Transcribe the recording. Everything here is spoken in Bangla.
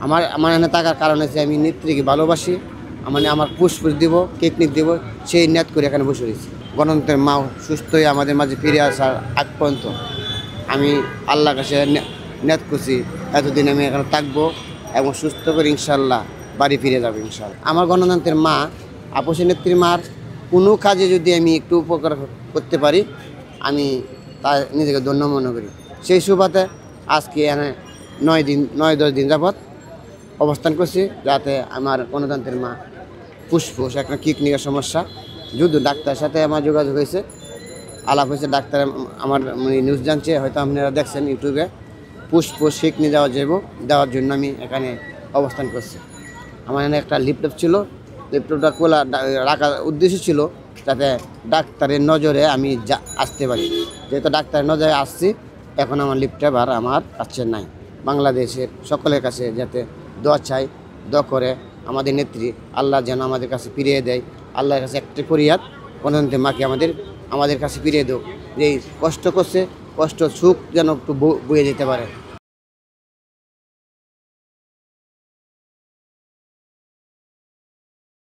আমার আমার এখানে থাকার কারণ হচ্ছে আমি নেত্রীকে ভালোবাসি, আমার পুষ্প দিব, কেকনিক দিব, সেই নেট করে এখানে বসে রয়েছি। গণতন্ত্রের মা সুস্থ হয়ে আমাদের মাঝে ফিরে আসার আগ পর্যন্ত আমি আল্লাহর কাছে নেট করছি এতদিন আমি এখানে থাকবো এবং সুস্থ করে ইনশাল্লাহ বাড়ি ফিরে যাবো ইনশাল্লাহ। আমার গণতন্ত্রের মা আপসী নেত্রী মার কোনো কাজে যদি আমি একটু উপকার করতে পারি আমি তা নিজেকে ধন্য মনে করি। সেই সুবাদে আজকে এখানে 9-10 দিন যাবৎ অবস্থান করছি, যাতে আমার গণতন্ত্রের মা ফুসফুস একটা কিডনির সমস্যা, যদিও ডাক্তারের সাথে আমার যোগাযোগ হয়েছে, আলাপ হয়েছে, ডাক্তার আমার নিউজ জানছে, হয়তো আপনারা দেখছেন ইউটিউবে, ফুসফুস কিডনি দেওয়ার জন্য আমি এখানে অবস্থান করছি। আমার এখানে একটা ল্যাপটপ ছিল, ল্যাপটপটা খোলা রাখার উদ্দেশ্য ছিল যাতে ডাক্তারের নজরে আমি আসতে পারি। যেহেতু ডাক্তারের নজরে আসছি, এখন আমার ল্যাপটপ আর আমার কাছে নাই। বাংলাদেশের সকলের কাছে যাতে দোয়া চাই, দোয়া করে আমাদের নেত্রী আল্লাহ যেন আমাদের কাছে ফিরিয়ে দেয়। আল্লাহর কাছে একটা ফরিয়াদ, গণতন্ত্রের মাকে আমাদের কাছে ফিরিয়ে দেও। যে কষ্ট করছে, কষ্ট সুখ যেন একটু বয়ে যেতে পারে।